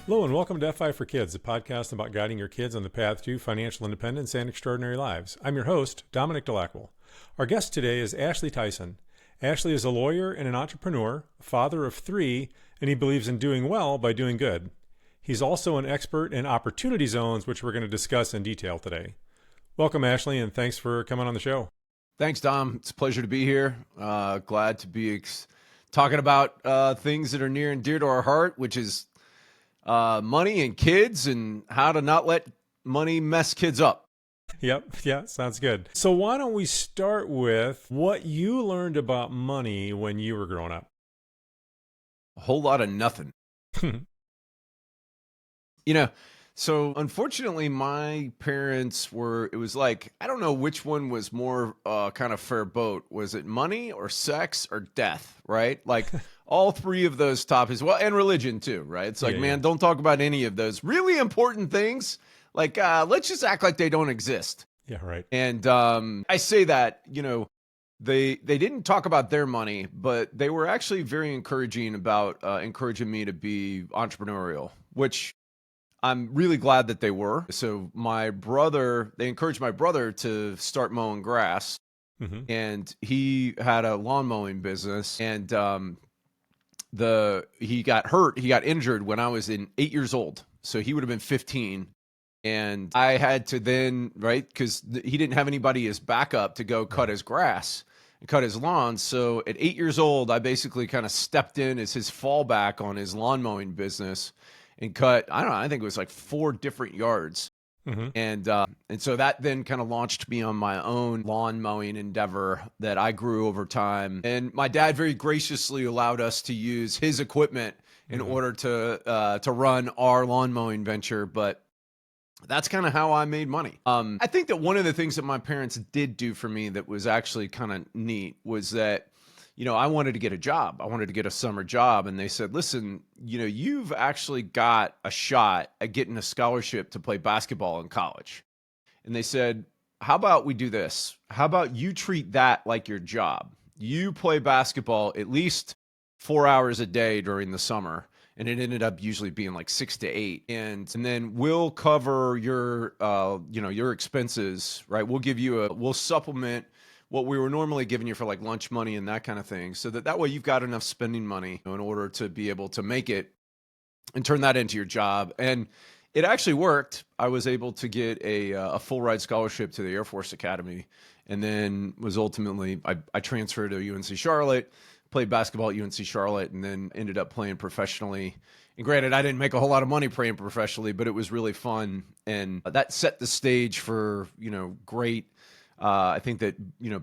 Hello and welcome to FI for Kids, a podcast about guiding your kids on the path to financial independence and extraordinary lives. I'm your host, Dominic DeLaquil. Our guest today is Ashley Tison. Ashley is a lawyer and an entrepreneur, father of 3, and he believes in doing well by doing good. He's also an expert in opportunity zones, which we're going to discuss in detail today. Welcome, Ashley, and thanks for coming on the show. Thanks, Dom. It's a pleasure to be here. Glad to be talking about things that are near and dear to our heart, which is money and kids and how to not let money mess kids up. Yep. Yeah, sounds good. So why don't we start with what you learned about money when you were growing up? A whole lot of nothing. So unfortunately, my parents it was like, I don't know which one was more kind of fair boat. Was it money or sex or death, right? Like all 3 of those topics, well, and religion too, right? It's like, man, don't talk about any of those really important things. Like, let's just act like they don't exist. Yeah, right. And I say that, they didn't talk about their money, but they were actually very encouraging about encouraging me to be entrepreneurial, which I'm really glad that they were. So they encouraged my brother to start mowing grass, and he had a lawn mowing business, and he got injured when I was 8 years old. So he would have been 15. And I had to then, right, because he didn't have anybody as backup to go cut his grass and cut his lawn. So at 8 years old, I basically kind of stepped in as his fallback on his lawn mowing business and cut, I don't know, I think it was like 4 different yards. And so that then kind of launched me on my own lawn mowing endeavor that I grew over time. And my dad very graciously allowed us to use his equipment in order to run our lawn mowing venture. But that's kind of how I made money. I think that one of the things that my parents did do for me that was actually kind of neat was that, I wanted to get a job. I wanted to get a summer job. And they said, listen, you've actually got a shot at getting a scholarship to play basketball in college. And they said, how about we do this? How about you treat that like your job? You play basketball at least 4 hours a day during the summer. And it ended up usually being like 6 to 8. And then we'll cover your expenses, right? We'll supplement what we were normally giving you for like lunch money and that kind of thing. So that way you've got enough spending money in order to be able to make it and turn that into your job. And it actually worked. I was able to get a full ride scholarship to the Air Force Academy. And then was ultimately, I transferred to UNC Charlotte, played basketball at UNC Charlotte, and then ended up playing professionally. And granted, I didn't make a whole lot of money playing professionally, but it was really fun. And that set the stage for, great. I think that,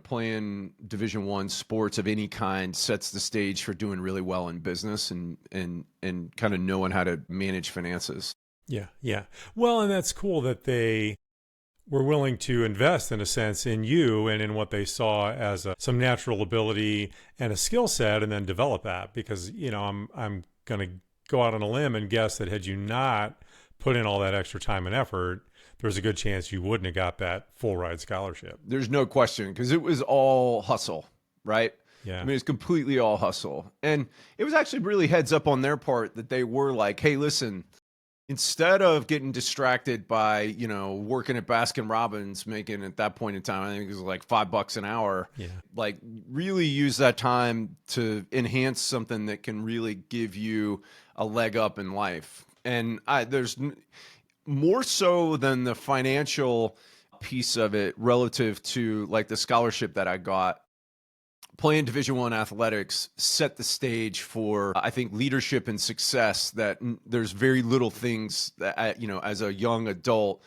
playing Division I sports of any kind sets the stage for doing really well in business and kind of knowing how to manage finances. Yeah. Yeah. Well, and that's cool that they were willing to invest in a sense in you and in what they saw as some natural ability and a skill set and then develop that because, I'm going to go out on a limb and guess that had you not put in all that extra time and effort, there's a good chance you wouldn't have got that full ride scholarship. There's no question because it was all hustle, right? Yeah. I mean, it's completely all hustle. And it was actually really heads up on their part that they were like, hey, listen, instead of getting distracted by, working at Baskin Robbins, making at that point in time, I think it was like $5 an hour, like really use that time to enhance something that can really give you a leg up in life. And there's more so than the financial piece of it relative to like the scholarship that I got. Playing Division I athletics set the stage for, I think, leadership and success that there's very little things that, as a young adult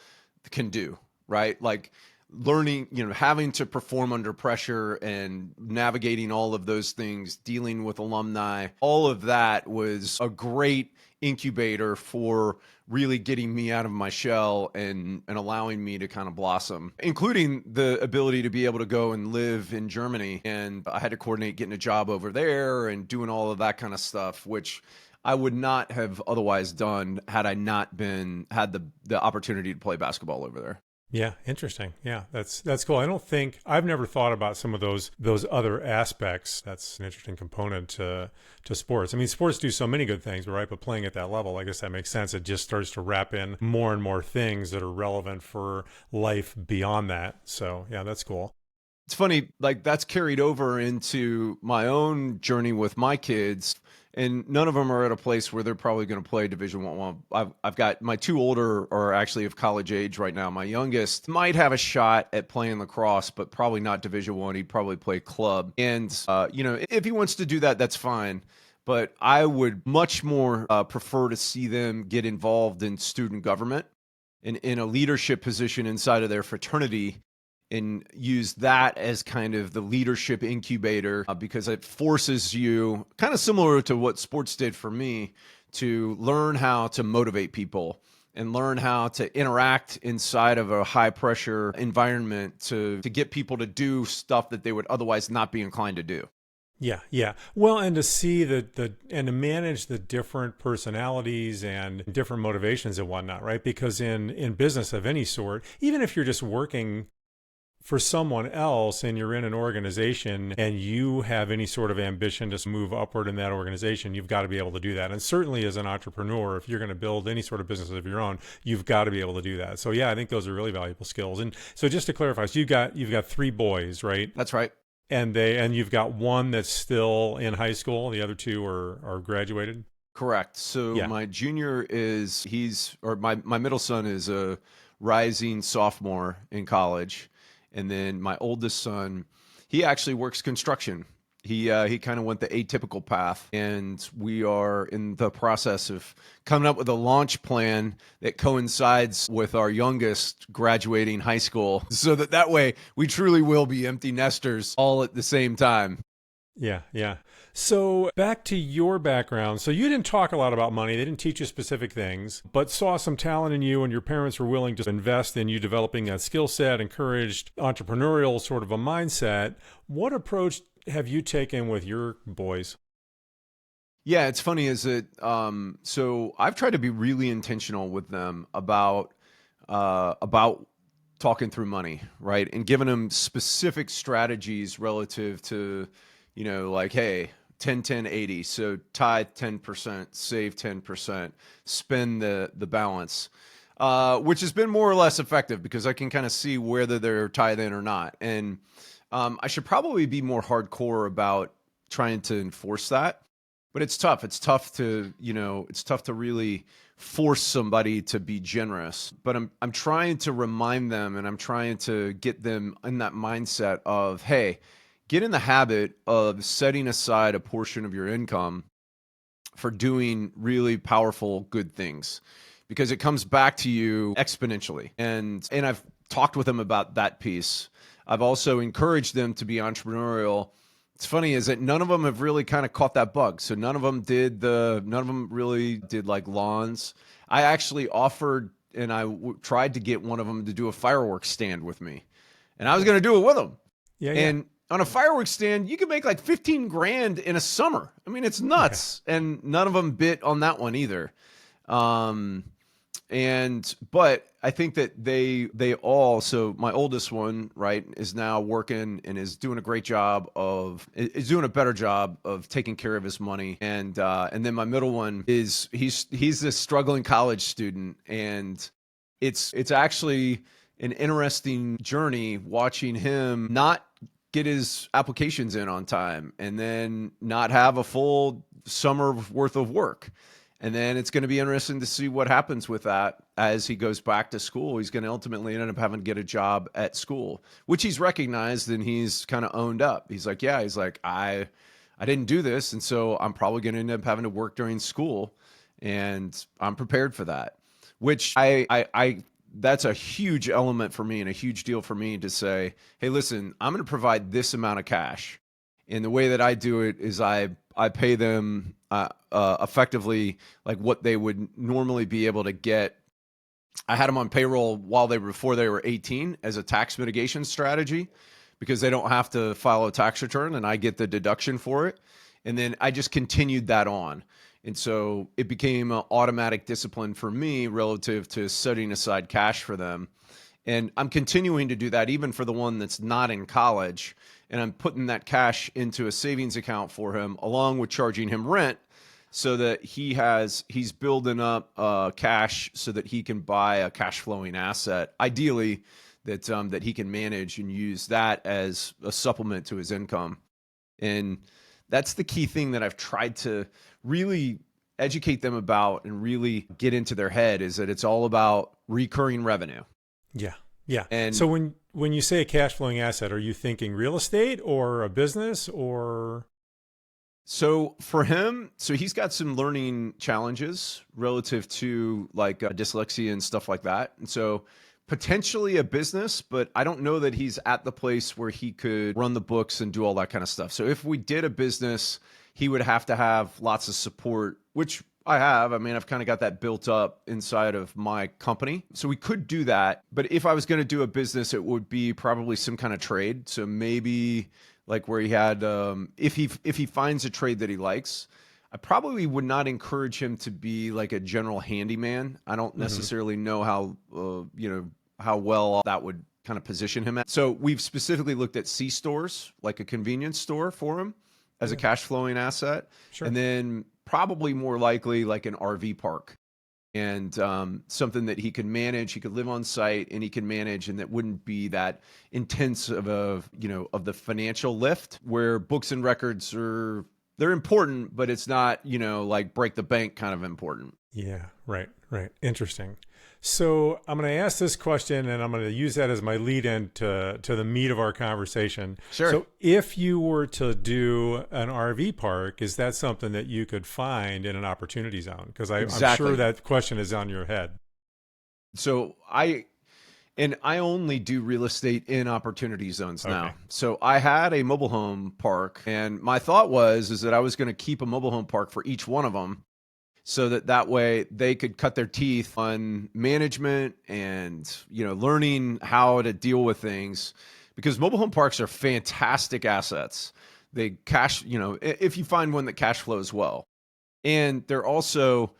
can do, right? Like learning, having to perform under pressure and navigating all of those things, dealing with alumni, all of that was a great incubator for really getting me out of my shell and allowing me to kind of blossom, including the ability to be able to go and live in Germany. And I had to coordinate getting a job over there and doing all of that kind of stuff, which I would not have otherwise done had I not had the opportunity to play basketball over there. Yeah, interesting. Yeah, that's cool. I've never thought about some of those other aspects. That's an interesting component to sports. I mean, sports do so many good things, right? But playing at that level, I guess that makes sense. It just starts to wrap in more and more things that are relevant for life beyond that. So yeah, that's cool. It's funny, like that's carried over into my own journey with my kids, and none of them are at a place where they're probably going to play Division One. I've got my two older are actually of college age right now. My youngest might have a shot at playing lacrosse, but probably not Division One. He'd probably play club, and if he wants to do that, that's fine. But I would much more prefer to see them get involved in student government and in a leadership position inside of their fraternity and use that as kind of the leadership incubator because it forces you, kind of similar to what sports did for me, to learn how to motivate people and learn how to interact inside of a high pressure environment to get people to do stuff that they would otherwise not be inclined to do. Yeah, yeah. Well, and to see and to manage the different personalities and different motivations and whatnot, right? Because in business of any sort, even if you're just working for someone else and you're in an organization and you have any sort of ambition to move upward in that organization, you've got to be able to do that. And certainly as an entrepreneur, if you're going to build any sort of business of your own, you've got to be able to do that. So yeah, I think those are really valuable skills. And so just to clarify, so you've got three boys, right? That's right. And you've got one that's still in high school. The other two are graduated. Correct. So Yeah. my junior my middle son is a rising sophomore in college. And then my oldest son, he actually works construction. He kind of went the atypical path, and we are in the process of coming up with a launch plan that coincides with our youngest graduating high school, so that way we truly will be empty nesters all at the same time. Yeah, yeah. So back to your background. So you didn't talk a lot about money. They didn't teach you specific things, but saw some talent in you and your parents were willing to invest in you developing that skill set, encouraged entrepreneurial sort of a mindset. What approach have you taken with your boys? Yeah, it's funny is that so I've tried to be really intentional with them about talking through money, right? And giving them specific strategies relative to, like, hey, 10, 10, 80. So tithe 10%, save 10%, spend the balance, which has been more or less effective because I can kind of see whether they're tithing or not. And I should probably be more hardcore about trying to enforce that. But it's tough. It's tough to, it's tough to really force somebody to be generous. But I'm trying to remind them, and I'm trying to get them in that mindset of, hey, get in the habit of setting aside a portion of your income for doing really powerful, good things, because it comes back to you exponentially. And I've talked with them about that piece. I've also encouraged them to be entrepreneurial. It's funny is that none of them have really kind of caught that bug. So none of them really did like lawns. I actually offered and tried to get one of them to do a fireworks stand with me, and I was going to do it with them. Yeah, And on a fireworks stand, you can make like 15 grand in a summer. I mean, it's nuts. Yeah. And none of them bit on that one either. But I think that they all, so my oldest one, right, is now working and is doing a better job of taking care of his money. And then my middle one he's this struggling college student, and it's actually an interesting journey watching him not get his applications in on time and then not have a full summer worth of work. And then it's going to be interesting to see what happens with that as he goes back to school. He's going to ultimately end up having to get a job at school, which he's recognized and he's kind of owned up. He's like, yeah, I didn't do this. And so I'm probably going to end up having to work during school, and I'm prepared for that, which that's a huge element for me and a huge deal for me to say, hey, listen, I'm going to provide this amount of cash. And the way that I do it is I pay them effectively like what they would normally be able to get. I had them on payroll before they were 18 as a tax mitigation strategy, because they don't have to file a tax return and I get the deduction for it. And then I just continued that on. And so it became an automatic discipline for me relative to setting aside cash for them. And I'm continuing to do that even for the one that's not in college. And I'm putting that cash into a savings account for him, along with charging him rent, so that he's building up cash so that he can buy a cash flowing asset, ideally that he can manage and use that as a supplement to his income. And that's the key thing that I've tried to really educate them about and really get into their head, is that it's all about recurring revenue. Yeah. Yeah. And so when you say a cash flowing asset, are you thinking real estate or a business or? So for him, he's got some learning challenges relative to like dyslexia and stuff like that. And so potentially a business, but I don't know that he's at the place where he could run the books and do all that kind of stuff. So if we did a business, he would have to have lots of support, which I have. I mean, I've kind of got that built up inside of my company. So we could do that. But if I was going to do a business, it would be probably some kind of trade. So maybe like where he had, if he finds a trade that he likes, I probably would not encourage him to be like a general handyman. I don't necessarily know how, how well that would kind of position him at. So we've specifically looked at C-stores, like a convenience store for him as a cash flowing asset. Sure. And then probably more likely like an RV park, and something that he could manage. He could live on site and he can manage, and that wouldn't be that intense of the financial lift, where books and records they're important, but it's not, like break the bank kind of important. Yeah. Right. Interesting. So I'm going to ask this question, and I'm going to use that as my lead in to the meat of our conversation. Sure. So if you were to do an RV park, is that something that you could find in an opportunity zone? Because I'm Exactly. sure that question is on your head. So I only do real estate in opportunity zones now. Okay. So I had a mobile home park, and my thought is that I was going to keep a mobile home park for each one of them, so that way they could cut their teeth on management and, learning how to deal with things, because mobile home parks are fantastic assets. They cash, if you find one that cash flows well. And they're also,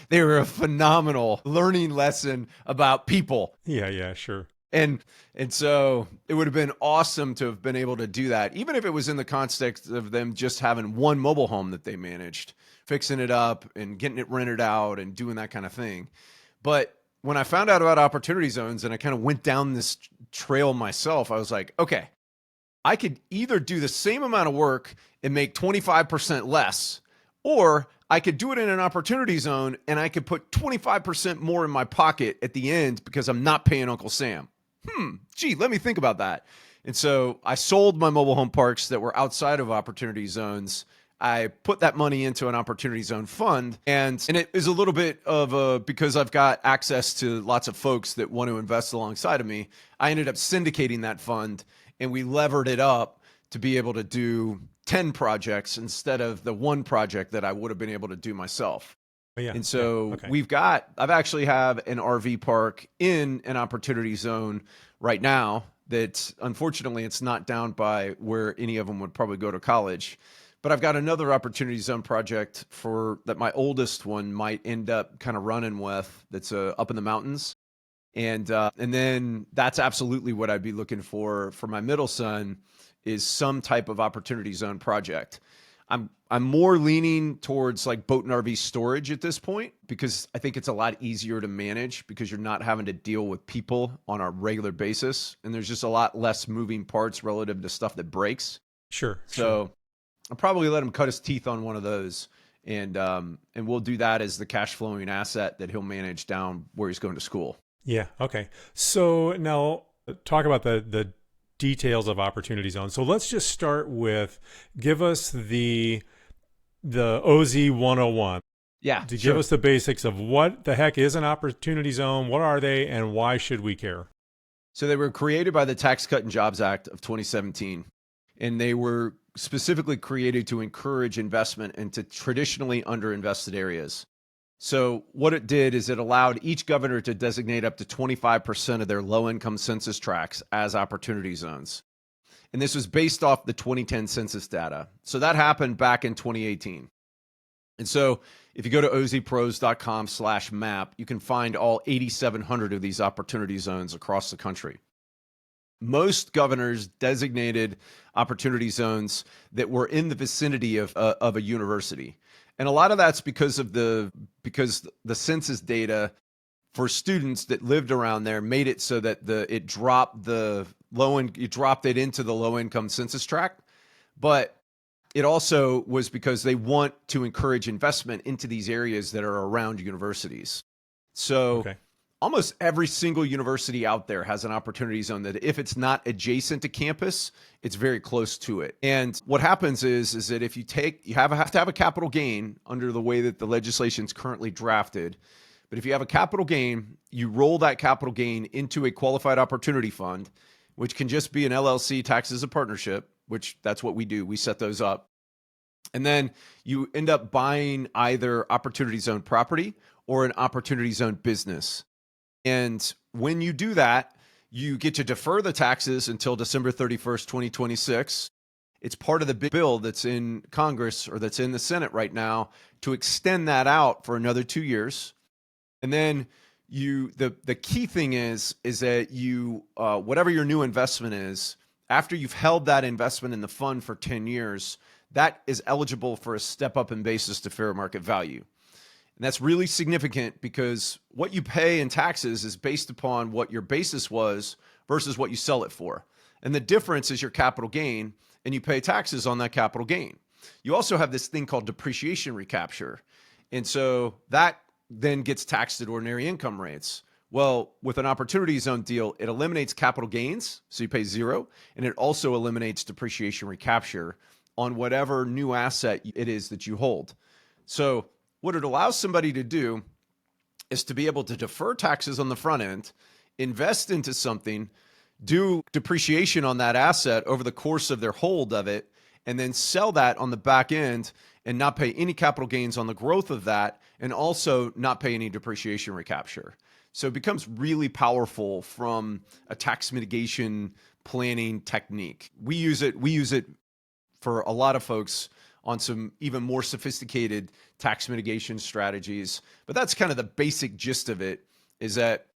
they were a phenomenal learning lesson about people. Yeah, sure. And so it would have been awesome to have been able to do that, even if it was in the context of them just having one mobile home that they managed, fixing it up and getting it rented out and doing that kind of thing. But when I found out about opportunity zones and I kind of went down this trail myself, I was like, okay, I could either do the same amount of work and make 25% less, or I could do it in an opportunity zone and I could put 25% more in my pocket at the end because I'm not paying Uncle Sam. Gee, let me think about that. And so I sold my mobile home parks that were outside of opportunity zones. I put that money into an opportunity zone fund, and it is a little bit of because I've got access to lots of folks that want to invest alongside of me, I ended up syndicating that fund, and we levered it up to be able to do 10 projects instead of the one project that I would have been able to do myself. Yeah. And so Okay. I've actually have an RV park in an opportunity zone right now that unfortunately it's not down by where any of them would probably go to college. But I've got another opportunity zone project that my oldest one might end up kind of running with, that's up in the mountains. And then that's absolutely what I'd be looking for my middle son, is some type of opportunity zone project. I'm more leaning towards like boat and RV storage at this point, because I think it's a lot easier to manage because you're not having to deal with people on a regular basis. And there's just a lot less moving parts relative to stuff that breaks. Sure. So I'll probably let him cut his teeth on one of those. And we'll do that as the cash flowing asset that he'll manage down where he's going to school. Yeah. Okay. So now talk about the details of opportunity zone. So let's just start with, give us the OZ 101. Yeah. To give us the basics of what the heck is an opportunity zone, what are they, and why should we care? So they were created by the Tax Cut and Jobs Act of 2017, and they were specifically created to encourage investment into traditionally underinvested areas. So what it did is it allowed each governor to designate up to 25% of their low-income census tracts as opportunity zones. And this was based off the 2010 census data. So that happened back in 2018. And so if you go to ozpros.com/map, you can find all 8,700 of these opportunity zones across the country. Most governors designated opportunity zones that were in the vicinity of a university. And a lot of that's because the census data for students that lived around there made it so that it dropped it into the low income census tract. But it also was because they want to encourage investment into these areas that are around universities. So Okay. almost every single university out there has an opportunity zone that if it's not adjacent to campus, it's very close to it. And what happens is that if you have to have a capital gain under the way that the legislation is currently drafted. But if you have a capital gain, you roll that capital gain into a qualified opportunity fund, which can just be an LLC taxed as a partnership, which that's what we do. We set those up. And then you end up buying either opportunity zone property or an opportunity zone business. And when you do that, you get to defer the taxes until December 31st, 2026. It's part of the big bill that's in Congress or that's in the Senate right now to extend that out for another 2 years. And then the key thing is that whatever your new investment is, after you've held that investment in the fund for 10 years, that is eligible for a step up in basis to fair market value. And that's really significant because what you pay in taxes is based upon what your basis was versus what you sell it for. And the difference is your capital gain, and you pay taxes on that capital gain. You also have this thing called depreciation recapture. And so that then gets taxed at ordinary income rates. Well, with an opportunity zone deal, it eliminates capital gains, so you pay zero, and it also eliminates depreciation recapture on whatever new asset it is that you hold. So what it allows somebody to do is to be able to defer taxes on the front end, invest into something, do depreciation on that asset over the course of their hold of it, and then sell that on the back end and not pay any capital gains on the growth of that, and also not pay any depreciation recapture. So it becomes really powerful from a tax mitigation planning technique. We use it for a lot of folks on some even more sophisticated tax mitigation strategies. But that's kind of the basic gist of it, is that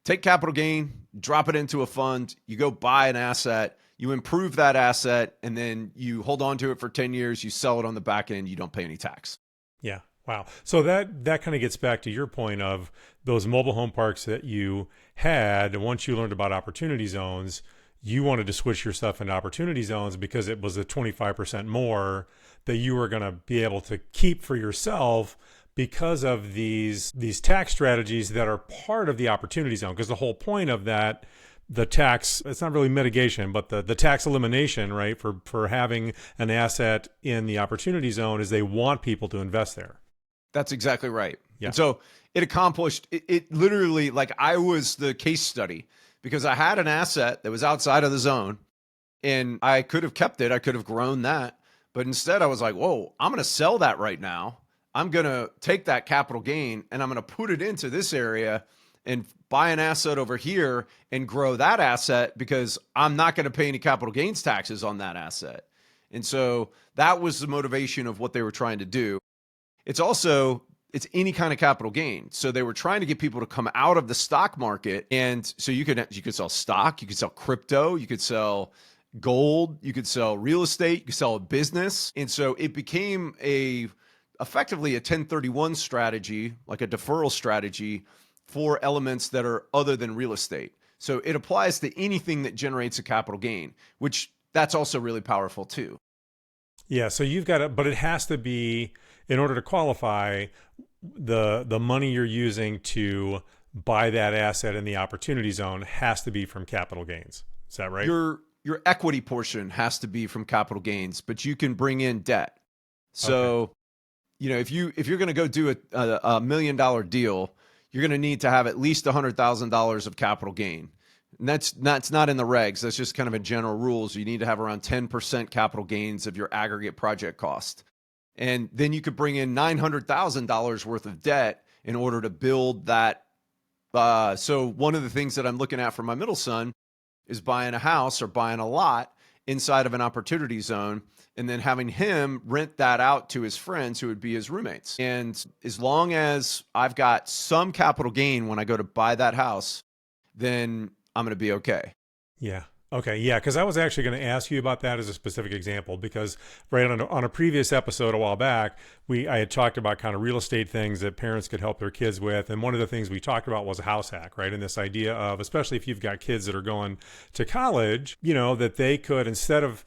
take capital gain, drop it into a fund, you go buy an asset, you improve that asset, and then you hold on to it for 10 years, you sell it on the back end, you don't pay any tax. Yeah. Wow. So that kind of gets back to your point of those mobile home parks that you had. Once you learned about opportunity zones, you wanted to switch your stuff into opportunity zones because it was a 25% more that you were going to be able to keep for yourself because of these tax strategies that are part of the opportunity zone. Because the whole point of that, the tax, it's not really mitigation, but the tax elimination, right, for having an asset in the opportunity zone is they want people to invest there. That's exactly right. Yeah. And so it accomplished, it literally, like I was the case study because I had an asset that was outside of the zone and I could have kept it. I could have grown that. But instead I was like, whoa, I'm going to sell that right now. I'm going to take that capital gain and I'm going to put it into this area and buy an asset over here and grow that asset because I'm not going to pay any capital gains taxes on that asset. And so that was the motivation of what they were trying to do. It's any kind of capital gain. So they were trying to get people to come out of the stock market. And so you could sell stock, you could sell crypto, you could sell gold, you could sell real estate, you could sell a business. And so it became effectively a 1031 strategy, like a deferral strategy for elements that are other than real estate. So it applies to anything that generates a capital gain, which that's also really powerful too. Yeah. So you've got to, but it has to be, in order to qualify, the money you're using to buy that asset in the opportunity zone has to be from capital gains. Is that right? Your equity portion has to be from capital gains, but you can bring in debt. So, if you're going to go do a $1 million deal, you're going to need to have at least $100,000 of capital gain. And that's not in the regs. That's just kind of a general rules. You need to have around 10% capital gains of your aggregate project cost. And then you could bring in $900,000 worth of debt in order to build that. So one of the things that I'm looking at for my middle son is buying a house or buying a lot. inside of an opportunity zone, and then having him rent that out to his friends who would be his roommates. And as long as I've got some capital gain when I go to buy that house, then I'm going to be okay. Yeah. Okay. Yeah. Because I was actually going to ask you about that as a specific example, because right on a previous episode a while back, I had talked about kind of real estate things that parents could help their kids with. And one of the things we talked about was a house hack, right? And this idea of, especially if you've got kids that are going to college, that they could, instead of,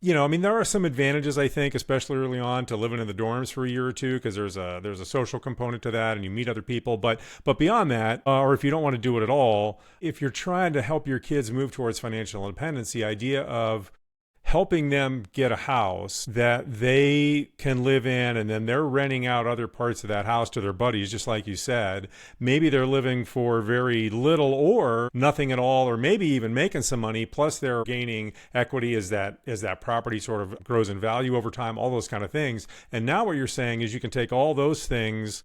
there are some advantages, I think, especially early on, to living in the dorms for a year or two, because there's a social component to that, and you meet other people. But beyond that, or if you don't want to do it at all, if you're trying to help your kids move towards financial independence, the idea of helping them get a house that they can live in, and then they're renting out other parts of that house to their buddies, just like you said. Maybe they're living for very little or nothing at all, or maybe even making some money, plus they're gaining equity as that property sort of grows in value over time, all those kind of things. And now what you're saying is you can take all those things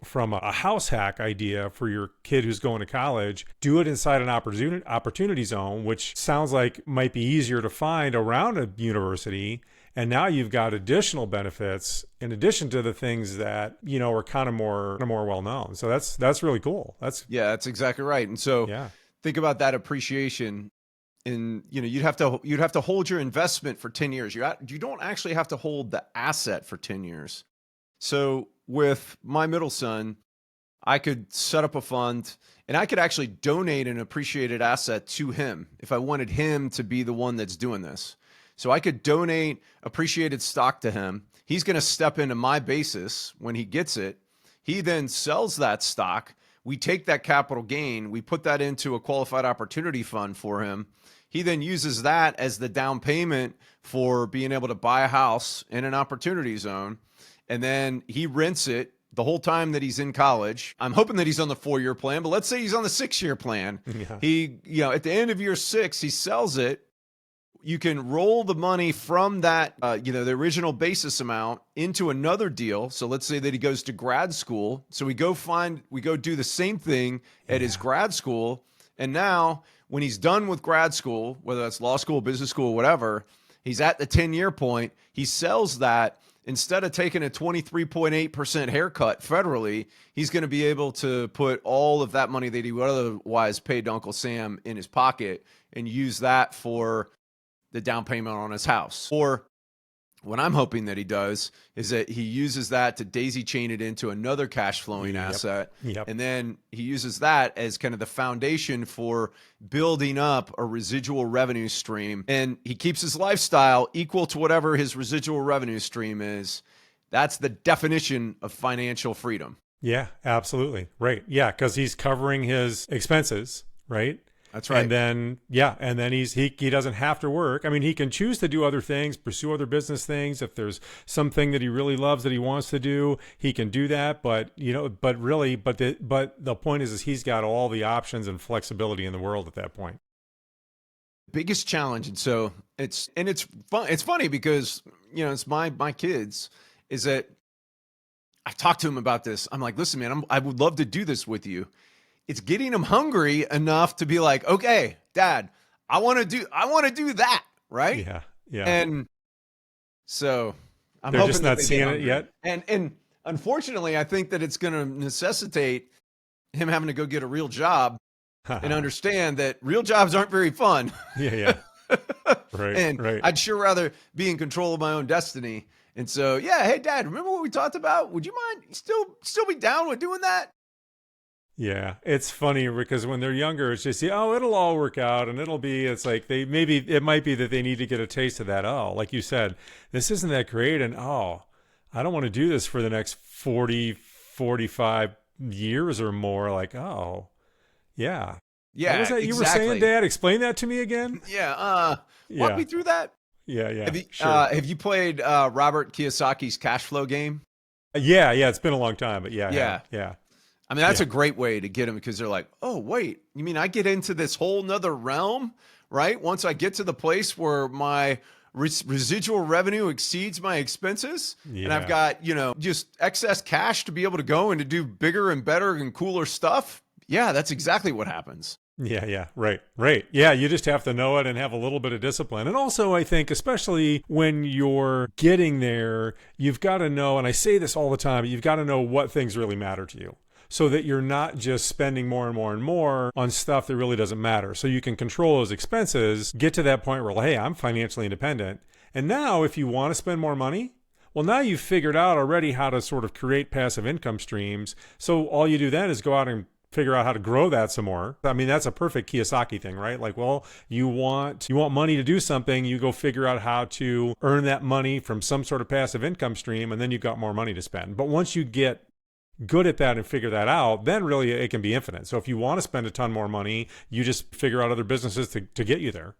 from a house hack idea for your kid who's going to college, do it inside an opportunity zone, which sounds like might be easier to find around a university. And now you've got additional benefits in addition to the things that, are kind of more well known. So that's really cool. That's exactly right. And so think about that appreciation. And you'd have to hold your investment for 10 years. You don't actually have to hold the asset for 10 years. So with my middle son, I could set up a fund and I could actually donate an appreciated asset to him if I wanted him to be the one that's doing this. So I could donate appreciated stock to him. He's going to step into my basis when he gets it. He then sells that stock. We take that capital gain. We put that into a qualified opportunity fund for him. He then uses that as the down payment for being able to buy a house in an opportunity zone. And then he rents it the whole time that he's in college. I'm hoping that he's on the 4-year plan, but let's say he's on the 6-year plan. Yeah. He, at the end of year 6, he sells it. You can roll the money from that, the original basis amount into another deal. So let's say that he goes to grad school. So we go do the same thing at his grad school. And now when he's done with grad school, whether that's law school, business school, whatever, he's at the 10-year point. He sells that. Instead of taking a 23.8% haircut federally, he's going to be able to put all of that money that he would otherwise pay to Uncle Sam in his pocket and use that for the down payment on his house. Or what I'm hoping that he does is that he uses that to daisy chain it into another cash flowing asset. Yep. And then he uses that as kind of the foundation for building up a residual revenue stream. And he keeps his lifestyle equal to whatever his residual revenue stream is. That's the definition of financial freedom. Yeah, absolutely. Right. Yeah. Because he's covering his expenses, right? That's right. And then, he doesn't have to work. I mean, he can choose to do other things, pursue other business things. If there's something that he really loves that he wants to do, he can do that. But, the point is he's got all the options and flexibility in the world at that point. Biggest challenge. And so it's fun. It's funny because, it's my kids is that I've talked to him about this. I'm like, listen, man, I would love to do this with you. It's getting them hungry enough to be like, okay, Dad, I want to do that. Right. Yeah. Yeah. And so they're just not seeing it yet. And unfortunately, I think that it's going to necessitate him having to go get a real job and understand that real jobs aren't very fun. Yeah. Right. Right. I'd sure rather be in control of my own destiny. And so, hey, Dad, remember what we talked about? Would you mind still be down with doing that? Yeah, it's funny because when they're younger, it's just, it'll all work out and it's like it might be that they need to get a taste of that. Oh, like you said, this isn't that great. And I don't want to do this for the next 40, 45 years or more. Like, oh, yeah. Yeah. What was that you were saying, Dad? Explain that to me again. Yeah. Walk me through that. Yeah. Have you played Robert Kiyosaki's cash flow game? Yeah. It's been a long time, but yeah. I mean, that's a great way to get them because they're like, oh, wait, you mean I get into this whole nother realm, right? Once I get to the place where my residual revenue exceeds my expenses and I've got, just excess cash to be able to go and to do bigger and better and cooler stuff. Yeah, that's exactly what happens. Yeah. Right. Yeah, you just have to know it and have a little bit of discipline. And also, I think, especially when you're getting there, you've got to know, and I say this all the time, you've got to know what things really matter to you so that you're not just spending more and more and more on stuff that really doesn't matter. So you can control those expenses, get to that point where, hey, I'm financially independent. And now if you want to spend more money, well, now you've figured out already how to sort of create passive income streams. So all you do then is go out and figure out how to grow that some more. I mean, that's a perfect Kiyosaki thing, right? Like, well, you want money to do something, you go figure out how to earn that money from some sort of passive income stream, and then you've got more money to spend. But once you get good at that and figure that out, then really it can be infinite. So if you want to spend a ton more money, you just figure out other businesses to get you there.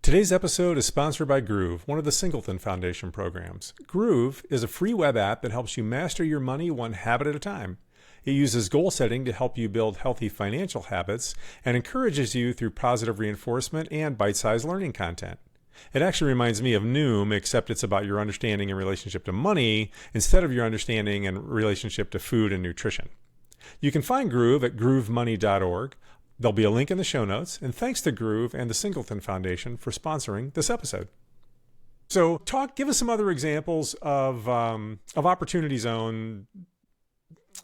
Today's episode is sponsored by Groove, one of the Singleton Foundation programs. Groove is a free web app that helps you master your money one habit at a time. It uses goal setting to help you build healthy financial habits and encourages you through positive reinforcement and bite-sized learning content. It actually reminds me of Noom, except it's about your understanding and relationship to money instead of your understanding and relationship to food and nutrition. You can find Groove at groovemoney.org. There'll be a link in the show notes, and thanks to Groove and the Singleton Foundation for sponsoring this episode. So give us some other examples of Opportunity Zone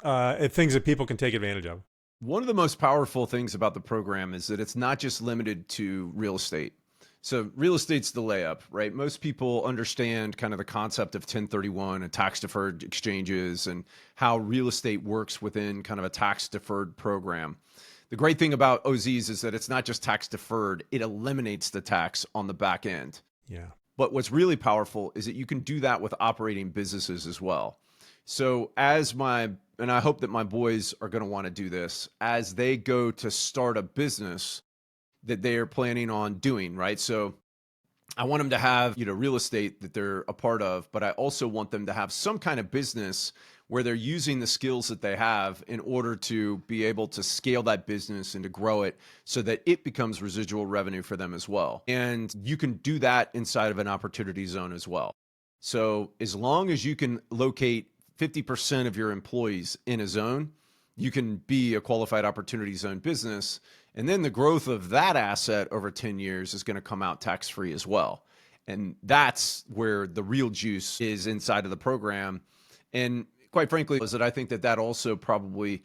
things that people can take advantage of. One of the most powerful things about the program is that it's not just limited to real estate. So real estate's the layup, right? Most people understand kind of the concept of 1031 and tax deferred exchanges and how real estate works within kind of a tax deferred program. The great thing about OZs is that it's not just tax deferred, it eliminates the tax on the back end. Yeah. But what's really powerful is that you can do that with operating businesses as well. So and I hope that my boys are going to want to do this as they go to start a business that they are planning on doing, right? So I want them to have, real estate that they're a part of, but I also want them to have some kind of business where they're using the skills that they have in order to be able to scale that business and to grow it so that it becomes residual revenue for them as well. And you can do that inside of an opportunity zone as well. So as long as you can locate 50% of your employees in a zone, you can be a qualified opportunity zone business. And then the growth of that asset over 10 years is going to come out tax-free as well. And that's where the real juice is inside of the program. And quite frankly, is that I think that also probably,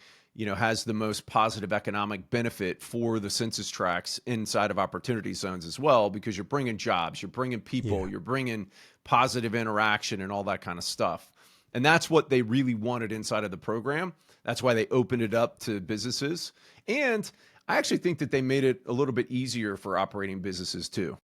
has the most positive economic benefit for the census tracts inside of opportunity zones as well, because you're bringing jobs, you're bringing people, you're bringing positive interaction and all that kind of stuff. And that's what they really wanted inside of the program. That's why they opened it up to businesses. And I actually think that they made it a little bit easier for operating businesses too.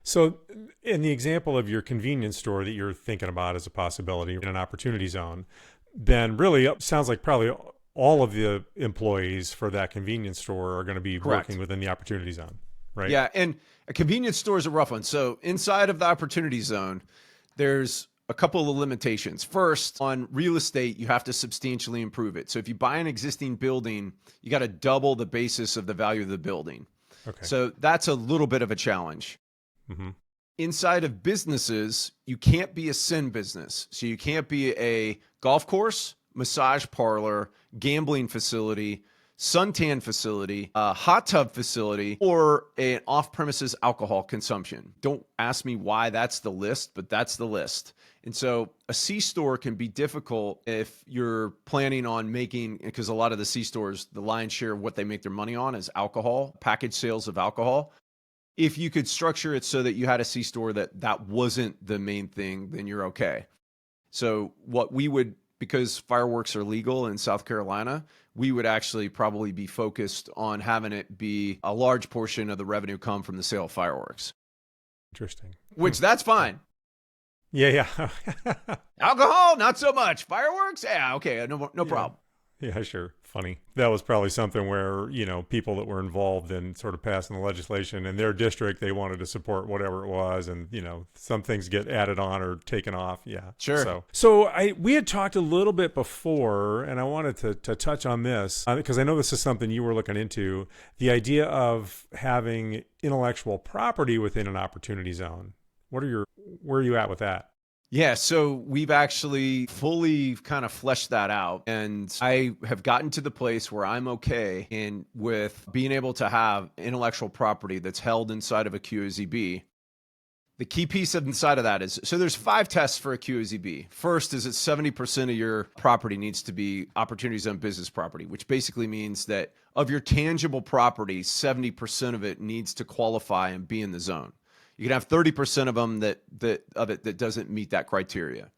So in the example of your convenience store that you're thinking about as a possibility in an opportunity zone, then really it sounds like probably all of the employees for that convenience store are going to be working within the opportunity zone, right? Yeah, and a convenience store is a rough one. So inside of the opportunity zone, there's a couple of limitations. First, on real estate, you have to substantially improve it. So if you buy an existing building, you got to double the basis of the value of the building. Okay. So that's a little bit of a challenge. Mm-hmm. Inside of businesses, you can't be a sin business. So you can't be a golf course, massage parlor, gambling facility, suntan facility, a hot tub facility, or an off-premises alcohol consumption. Don't ask me why that's the list, but that's the list. And so a C store can be difficult if you're planning on making, because a lot of the C stores, the lion's share of what they make their money on is alcohol, package sales of alcohol. If you could structure it so that you had a C store that wasn't the main thing, then you're okay. So what we would, because fireworks are legal in South Carolina, we would actually probably be focused on having it be a large portion of the revenue come from the sale of fireworks. Interesting. Which that's fine. Yeah. Alcohol, not so much. Fireworks? Yeah, okay, no problem. Yeah, sure. Funny. That was probably something where, people that were involved in sort of passing the legislation in their district, they wanted to support whatever it was. And, some things get added on or taken off. Yeah. Sure. So we had talked a little bit before, and I wanted to touch on this because I know this is something you were looking into, the idea of having intellectual property within an opportunity zone. Where are you at with that? Yeah, so we've actually fully kind of fleshed that out. And I have gotten to the place where I'm okay in with being able to have intellectual property that's held inside of a QOZB. The key piece inside of that is, so there's 5 tests for a QOZB. First is that 70% of your property needs to be opportunity zone business property, which basically means that of your tangible property, 70% of it needs to qualify and be in the zone. You can have 30% of them that doesn't meet that criteria.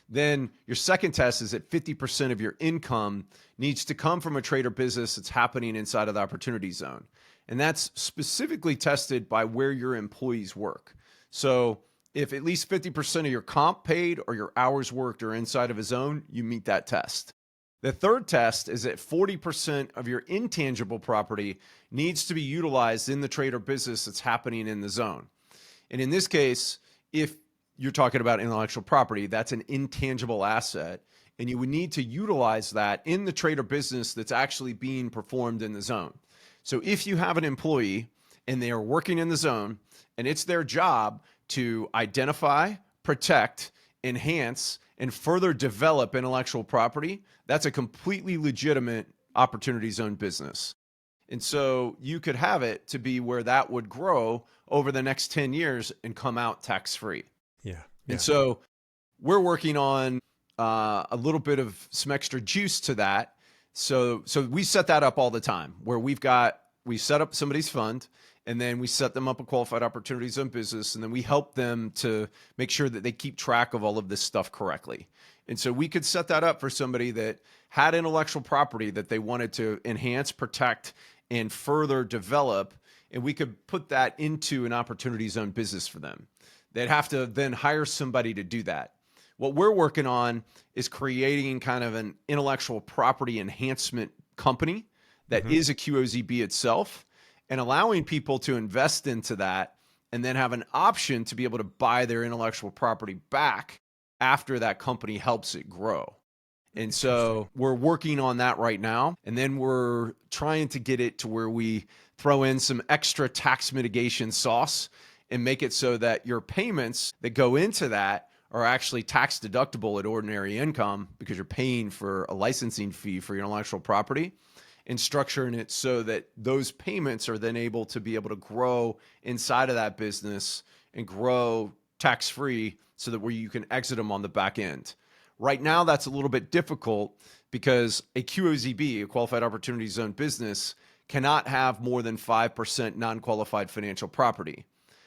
Then your second test is that 50% of your income needs to come from a trade or business that's happening inside of the opportunity zone. And that's specifically tested by where your employees work. So if at least 50% of your comp paid or your hours worked are inside of a zone, you meet that test. The third test is that 40% of your intangible property needs to be utilized in the trade or business that's happening in the zone. And in this case, if you're talking about intellectual property, that's an intangible asset, and you would need to utilize that in the trade or business that's actually being performed in the zone. So if you have an employee and they are working in the zone and it's their job to identify, protect, enhance, and further develop intellectual property, that's a completely legitimate opportunity zone business. And so you could have it to be where that would grow over the next 10 years and come out tax-free. Yeah. And so we're working on a little bit of some extra juice to that. So we set that up all the time where we set up somebody's fund, and then we set them up a qualified opportunity zone business, and then we help them to make sure that they keep track of all of this stuff correctly. And so we could set that up for somebody that had intellectual property that they wanted to enhance, protect, and further develop, and we could put that into an opportunity zone business for them. They'd have to then hire somebody to do that. What we're working on is creating kind of an intellectual property enhancement company that is a QOZB itself, and allowing people to invest into that and then have an option to be able to buy their intellectual property back after that company helps it grow. And so we're working on that right now. And then we're trying to get it to where we throw in some extra tax mitigation sauce and make it so that your payments that go into that are actually tax deductible at ordinary income because you're paying for a licensing fee for your intellectual property, and structuring it so that those payments are then able to be able to grow inside of that business and grow tax-free so that where you can exit them on the back end. Right now, that's a little bit difficult because a QOZB, a qualified opportunity zone business, cannot have more than 5% non-qualified financial property.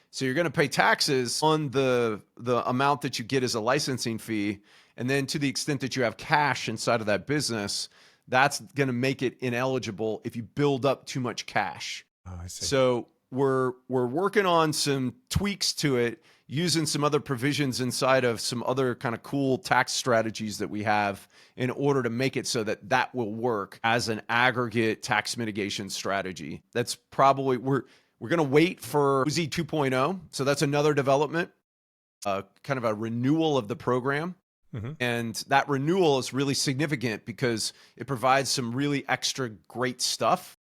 So you're going to pay taxes on the amount that you get as a licensing fee. And then to the extent that you have cash inside of that business, that's going to make it ineligible if you build up too much cash. Oh, I see. So we're working on some tweaks to it, using some other provisions inside of some other kind of cool tax strategies that we have in order to make it so that that will work as an aggregate tax mitigation strategy. That's probably, we're going to wait for OZ 2.0. So that's another development, kind of a renewal of the program. And that renewal is really significant because it provides some really extra great stuff,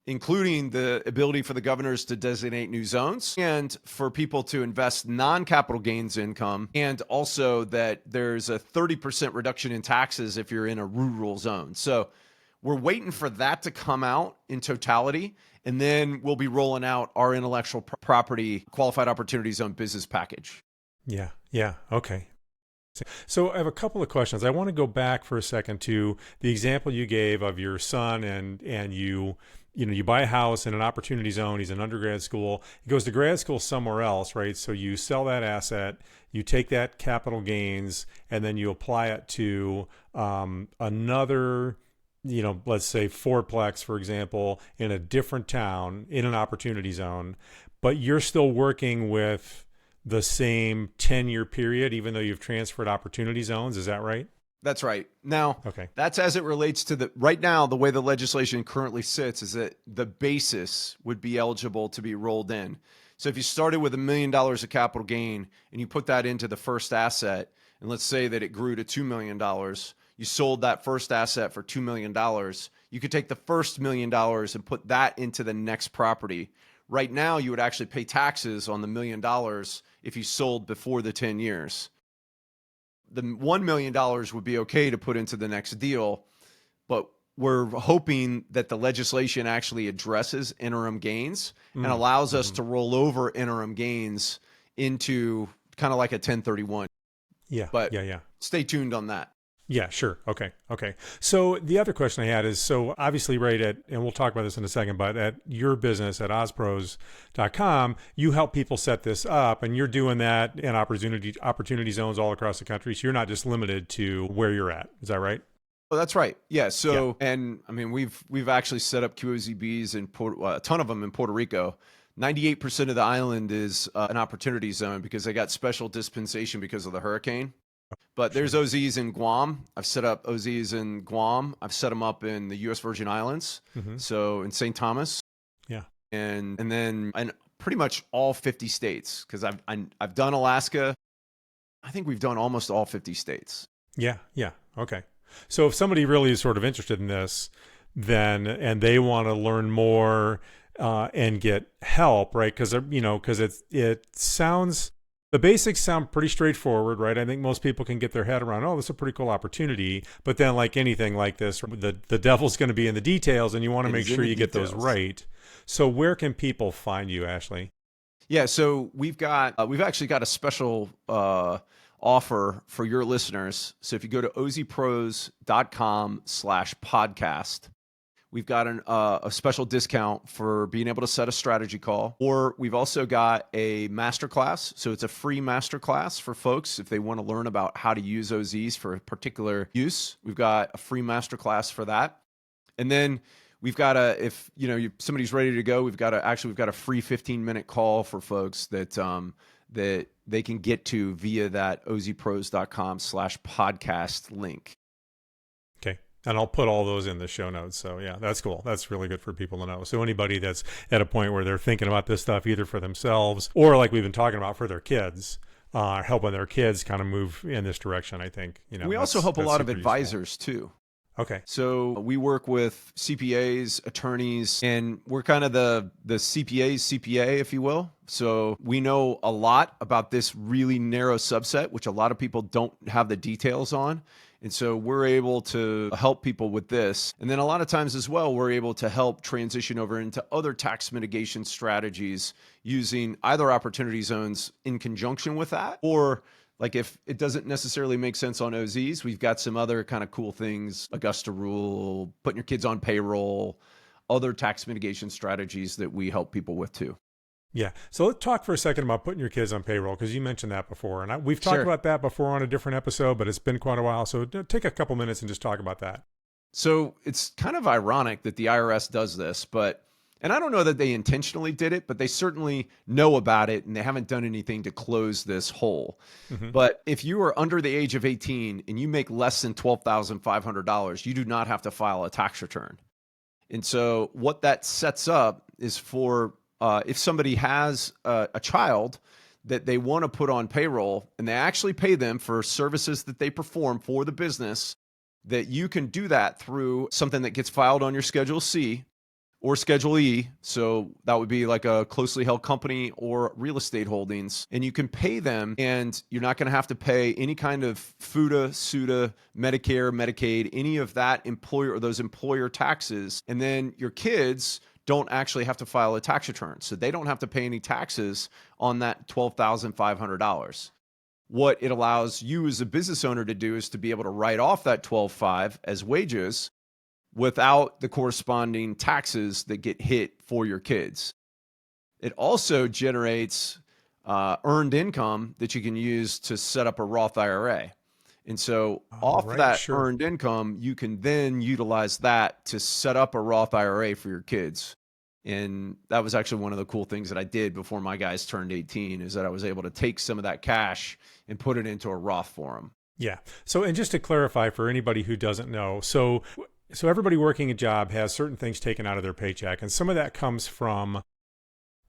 including the ability for the governors to designate new zones and for people to invest non-capital gains income, and also that there's a 30% reduction in taxes if you're in a rural zone. So we're waiting for that to come out in totality, and then we'll be rolling out our intellectual property qualified opportunity zone business package. Yeah. Okay. So I have a couple of questions. I want to go back for a second to the example you gave of your son and you buy a house in an opportunity zone. He's in undergrad school. He goes to grad school somewhere else, right? So you sell that asset, you take that capital gains, and then you apply it to another, let's say fourplex, for example, in a different town in an opportunity zone, but you're still working with the same 10-year period, even though you've transferred opportunity zones. Is that right? That's right. Now, okay, that's as it relates to right now, the way the legislation currently sits is that the basis would be eligible to be rolled in. So if you started with $1 million of capital gain and you put that into the first asset, and let's say that it grew to $2 million, you sold that first asset for $2 million, you could take the first $1 million and put that into the next property. Right now, you would actually pay taxes on the $1 million if you sold before the 10 years. the $1 million would be okay to put into the next deal, but we're hoping that the legislation actually addresses interim gains and allows us to roll over interim gains into kind of like a 1031. Yeah. But yeah. stay tuned on that. Yeah, sure. Okay. So the other question I had is, so obviously and we'll talk about this in a second, but at your business at ozpros.com, you help people set this up, and you're doing that in opportunity zones all across the country. So you're not just limited to where you're at. Is that right? Oh, that's right. Yeah. So, and I mean, we've actually set up QOZBs in a ton of them in Puerto Rico. 98% of the island is an opportunity zone because they got special dispensation because of the hurricane. But there's OZs in Guam. I've set up OZs in Guam. I've set them up in the U.S. Virgin Islands. So in St. Thomas. Yeah. And then pretty much all 50 states, because I've done Alaska. I think we've done almost all 50 states. Yeah. Okay. So if somebody really is sort of interested in this, and they want to learn more and get help, right? Because it sounds. The basics sound pretty straightforward, right? I think most people can get their head around, oh, this is a pretty cool opportunity. But then like anything like this, the devil's going to be in the details, and you want to make sure you get those right. So where can people find you, Ashley? Yeah, so we've actually got a special offer for your listeners. So if you go to ozpros.com/podcast, we've got a special discount for being able to set a strategy call, or we've also got a masterclass. So it's a free masterclass for folks if they want to learn about how to use OZs for a particular use. We've got a free masterclass for that. And then we've got if somebody's ready to go, we've got a free 15-minute call for folks that they can get to via that ozpros.com/podcast link. And I'll put all those in the show notes. So yeah, that's cool. That's really good for people to know. So anybody that's at a point where they're thinking about this stuff either for themselves or like we've been talking about for their kids, helping their kids kind of move in this direction, I think. We also help a lot of advisors too. Okay. So we work with CPAs, attorneys, and we're kind of the CPA's CPA, if you will. So we know a lot about this really narrow subset, which a lot of people don't have the details on. And so we're able to help people with this. And then a lot of times as well, we're able to help transition over into other tax mitigation strategies using either opportunity zones in conjunction with that, or like if it doesn't necessarily make sense on OZs, we've got some other kind of cool things, Augusta rule, putting your kids on payroll, other tax mitigation strategies that we help people with too. Yeah. So let's talk for a second about putting your kids on payroll, because you mentioned that before. And we've talked about that before on a different episode, but it's been quite a while. So take a couple minutes and just talk about that. So it's kind of ironic that the IRS does this, and I don't know that they intentionally did it, but they certainly know about it and they haven't done anything to close this hole. But if you are under the age of 18 and you make less than $12,500, you do not have to file a tax return. And so what that sets up is for if somebody has a child that they want to put on payroll and they actually pay them for services that they perform for the business, that you can do that through something that gets filed on your Schedule C or Schedule E. So that would be like a closely held company or real estate holdings. And you can pay them, and you're not going to have to pay any kind of FUTA, SUTA, Medicare, Medicaid, any of that employer or those employer taxes. And then your kids don't actually have to file a tax return. So they don't have to pay any taxes on that $12,500. What it allows you as a business owner to do is to be able to write off that $12,500 as wages without the corresponding taxes that get hit for your kids. It also generates earned income that you can use to set up a Roth IRA. And so earned income, you can then utilize that to set up a Roth IRA for your kids. And that was actually one of the cool things that I did before my guys turned 18, is that I was able to take some of that cash and put it into a Roth for them. Yeah. So, and just to clarify for anybody who doesn't know, so everybody working a job has certain things taken out of their paycheck, and some of that comes from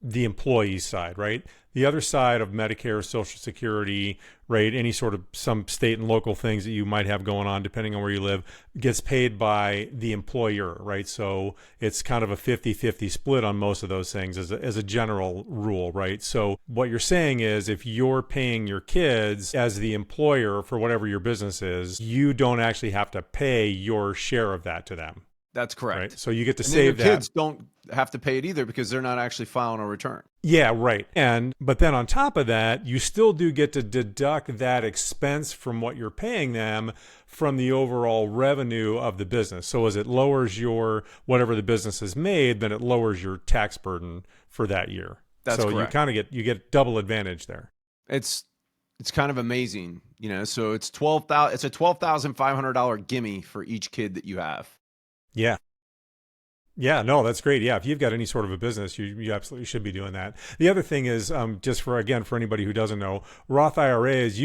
the employee side, right? The other side of Medicare, Social Security, right? Any sort of some state and local things that you might have going on, depending on where you live, gets paid by the employer, right? So it's kind of a 50-50 split on most of those things as a general rule, right? So what you're saying is if you're paying your kids as the employer for whatever your business is, you don't actually have to pay your share of that to them. That's correct. Right? So you get to and save then your that. kids don't have to pay it either because they're not actually filing a return. Yeah, right. But then on top of that, you still do get to deduct that expense from what you're paying them from the overall revenue of the business. So as it lowers your whatever the business has made, then it lowers your tax burden for that year. That's so correct. you kind of get double advantage there. It's kind of amazing, So it's a $12,500 gimme for each kid that you have. Yeah. Yeah, no, that's great. Yeah, if you've got any sort of a business, you absolutely should be doing that. The other thing is, just for anybody who doesn't know, Roth IRAs,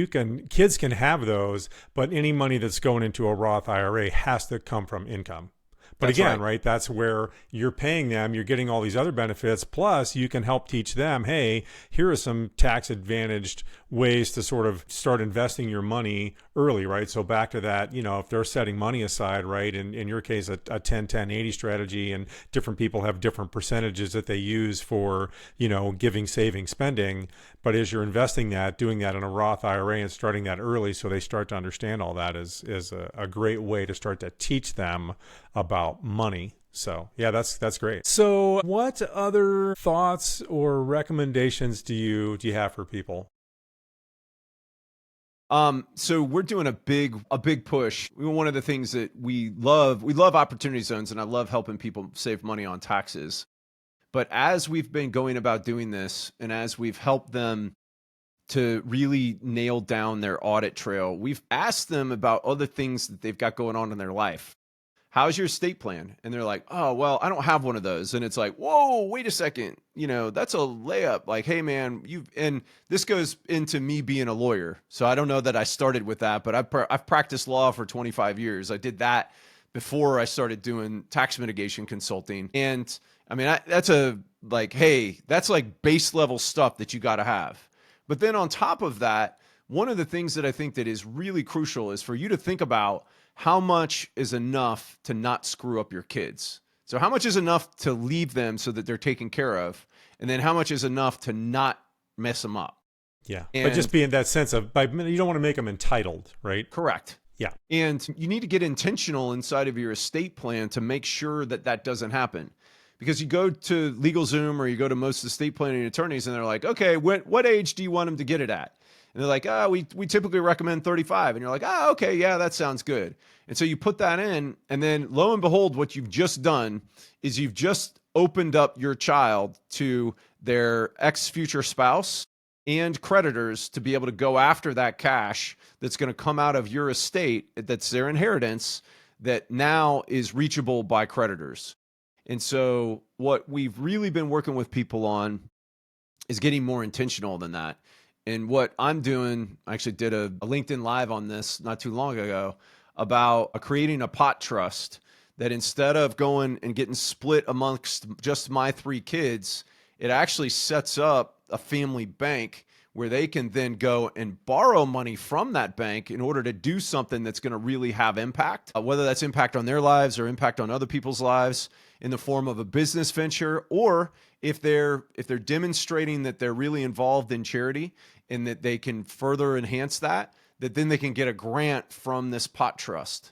kids can have those, but any money that's going into a Roth IRA has to come from income. But That's again, right. right, that's where you're paying them, you're getting all these other benefits, plus you can help teach them, hey, here are some tax advantaged ways to sort of start investing your money early, right? So back to that, if they're setting money aside, right, in your case, a 10-10-80 strategy, and different people have different percentages that they use for, giving, saving, spending. But as you're investing that, doing that in a Roth IRA and starting that early so they start to understand all that is a great way to start to teach them about money. So yeah, that's great. So what other thoughts or recommendations do you have for people? So we're doing a big push. One of the things that we love opportunity zones, and I love helping people save money on taxes. But as we've been going about doing this, and as we've helped them to really nail down their audit trail, we've asked them about other things that they've got going on in their life. How's your estate plan? And they're like, oh, well, I don't have one of those. And it's like, whoa, wait a second. That's a layup. Like, hey, man, and this goes into me being a lawyer. So I don't know that I started with that, but I've practiced law for 25 years. I did that before I started doing tax mitigation consulting. And I mean, that's that's like base level stuff that you got to have. But then on top of that, one of the things that I think that is really crucial is for you to think about how much is enough to not screw up your kids. So how much is enough to leave them so that they're taken care of? And then how much is enough to not mess them up? Yeah. But just be in that sense of, you don't want to make them entitled, right? Correct. Yeah. And you need to get intentional inside of your estate plan to make sure that that doesn't happen. Because you go to LegalZoom or you go to most estate planning attorneys and they're like, okay, what age do you want them to get it at? And they're like, we typically recommend 35. And you're like, okay, yeah, that sounds good. And so you put that in, and then lo and behold, what you've just done is you've just opened up your child to their ex-future spouse and creditors to be able to go after that cash that's going to come out of your estate, that's their inheritance, that now is reachable by creditors. And so what we've really been working with people on is getting more intentional than that. And what I'm doing, I actually did a LinkedIn Live on this not too long ago about creating a pot trust that instead of going and getting split amongst just my 3 kids, it actually sets up a family bank where they can then go and borrow money from that bank in order to do something that's going to really have impact, whether that's impact on their lives or impact on other people's lives in the form of a business venture, or if they're demonstrating that they're really involved in charity and that they can further enhance that then they can get a grant from this pot trust.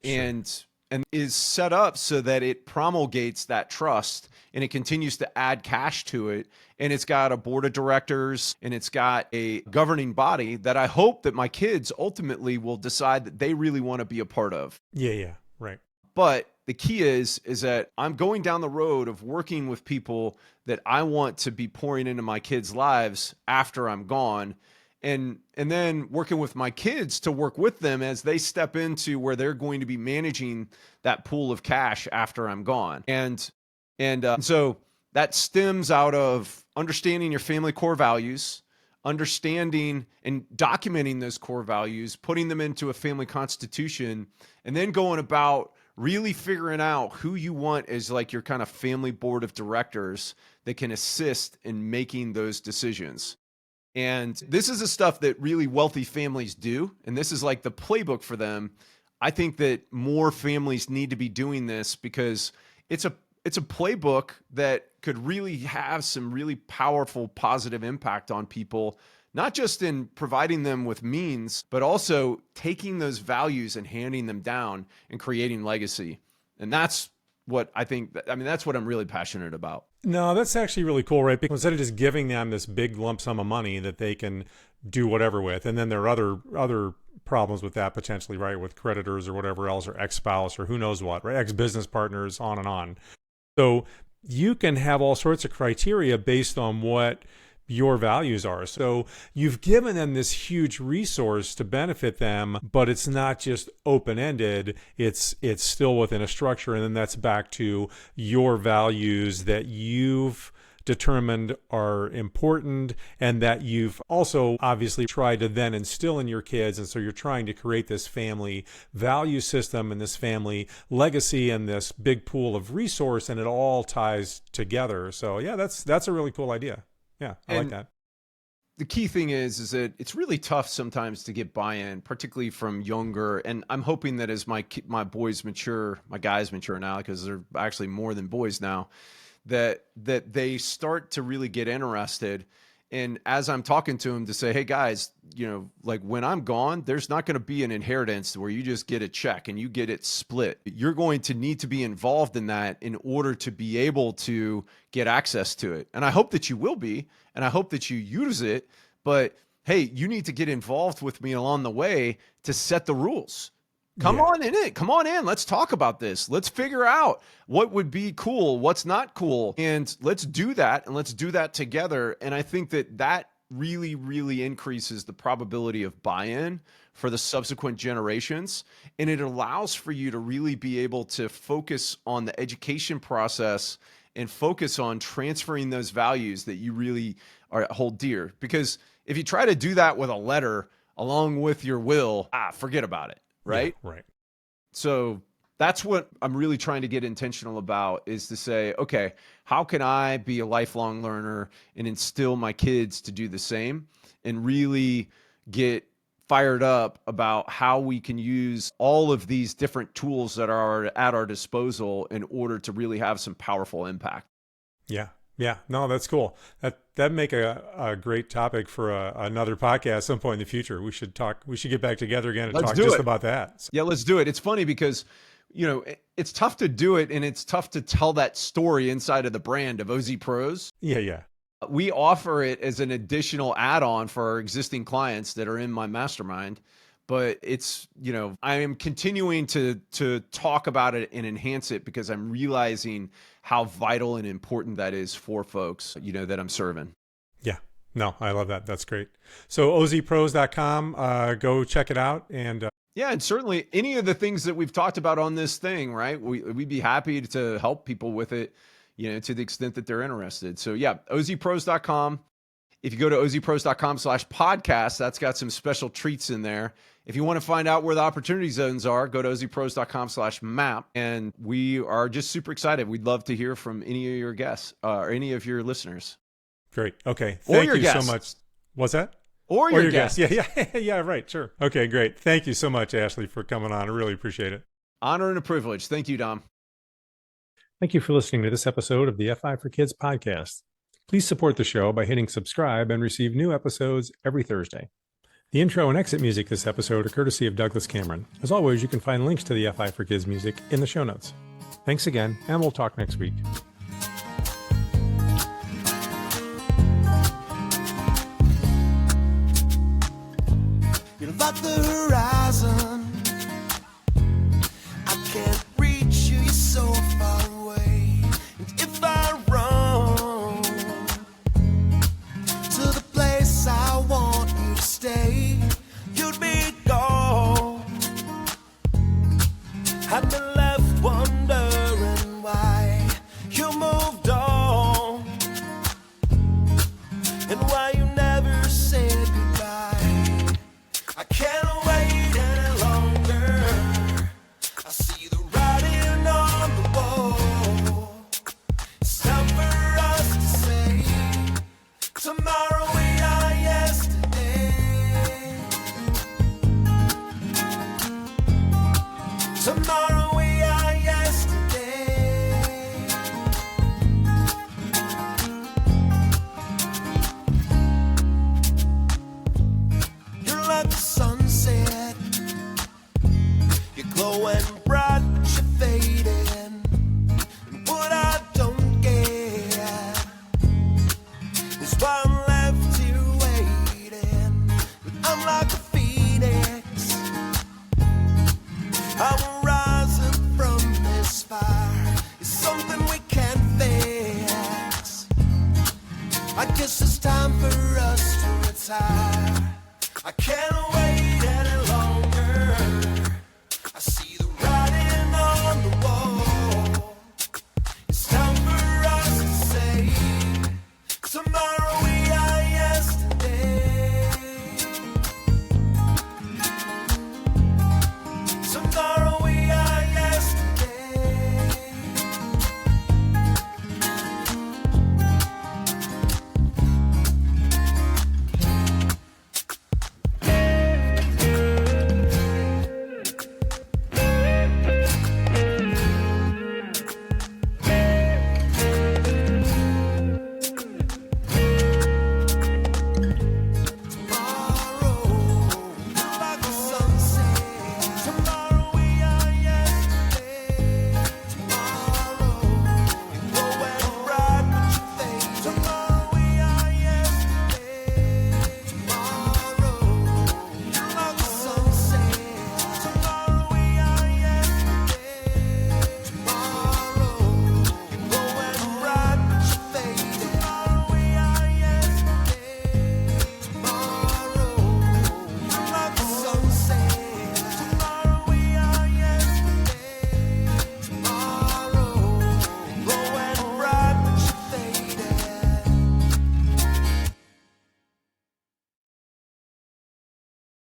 Sure. And is set up so that it promulgates that trust and it continues to add cash to it. And it's got a board of directors and it's got a governing body that I hope that my kids ultimately will decide that they really want to be a part of. Yeah, right. But the key is that I'm going down the road of working with people that I want to be pouring into my kids' lives after I'm gone. And then working with my kids to work with them as they step into where they're going to be managing that pool of cash after I'm gone. And so that stems out of understanding your family core values, understanding and documenting those core values, putting them into a family constitution, and then going about really figuring out who you want as like your kind of family board of directors that can assist in making those decisions. And this is the stuff that really wealthy families do. And this is like the playbook for them. I think that more families need to be doing this because it's a playbook that could really have some really powerful positive impact on people, not just in providing them with means, but also taking those values and handing them down and creating legacy. And that's what I think, that's what I'm really passionate about. No, that's actually really cool, right? Because instead of just giving them this big lump sum of money that they can do whatever with, and then there are other problems with that potentially, right? With creditors or whatever else, or ex-spouse or who knows what, right? Ex-business partners, on and on. So you can have all sorts of criteria based on what your values are. So you've given them this huge resource to benefit them, but it's not just open-ended. It's still within a structure. And then that's back to your values that you've determined are important and that you've also obviously tried to then instill in your kids. And so you're trying to create this family value system and this family legacy and this big pool of resource, and it all ties together. So yeah, that's a really cool idea. Yeah, I like that. The key thing is that it's really tough sometimes to get buy-in, particularly from younger. And I'm hoping that as my boys mature, my guys mature now, because they're actually more than boys now, that they start to really get interested. And as I'm talking to them to say, hey guys, like when I'm gone, there's not going to be an inheritance where you just get a check and you get it split. You're going to need to be involved in that in order to be able to get access to it. And I hope that you will be, and I hope that you use it, but hey, you need to get involved with me along the way to set the rules. Come on in. Let's talk about this. Let's figure out what would be cool, what's not cool. And let's do that. And let's do that together. And I think that really, really increases the probability of buy-in for the subsequent generations. And it allows for you to really be able to focus on the education process and focus on transferring those values that you really hold dear. Because if you try to do that with a letter along with your will, forget about it. Right? Yeah, right. So that's what I'm really trying to get intentional about, is to say, okay, how can I be a lifelong learner and instill my kids to do the same, and really get fired up about how we can use all of these different tools that are at our disposal in order to really have some powerful impact. Yeah. Yeah, no, that's cool. That'd make a great topic for another podcast at some point in the future. We should get back together again and talk just about that. Yeah, let's do it. It's funny because, it's tough to do it, and it's tough to tell that story inside of the brand of OZ Pros. Yeah. We offer it as an additional add-on for our existing clients that are in my mastermind. But it's, I am continuing to talk about it and enhance it because I'm realizing how vital and important that is for folks, that I'm serving. Yeah, no, I love that. That's great. So ozpros.com, go check it out. And yeah, and certainly any of the things that we've talked about on this thing, right? We'd be happy to help people with it, to the extent that they're interested. So yeah, ozpros.com. If you go to ozpros.com/podcast, that's got some special treats in there. If you want to find out where the opportunity zones are, go to ozpros.com/map. And we are just super excited. We'd love to hear from any of your guests or any of your listeners. Great. Okay. Thank you so much. What's that? Or your guests. Yeah, right. Sure. Okay, great. Thank you so much, Ashley, for coming on. I really appreciate it. Honor and a privilege. Thank you, Dom. Thank you for listening to this episode of the FI for Kids podcast. Please support the show by hitting subscribe and receive new episodes every Thursday. The intro and exit music this episode are courtesy of Douglas Cameron. As always, you can find links to the FI for Kids music in the show notes. Thanks again, and we'll talk next week. You're like the horizon. I can't reach you, you're so far away. And if I run to the place I want you to stay, you'd be gone. I've been left wondering why you moved on, and why you never said goodbye. I can't wait any longer. I see the writing on the wall. It's time for us to Tomorrow we are yesterday. You're like the sunset. You glow and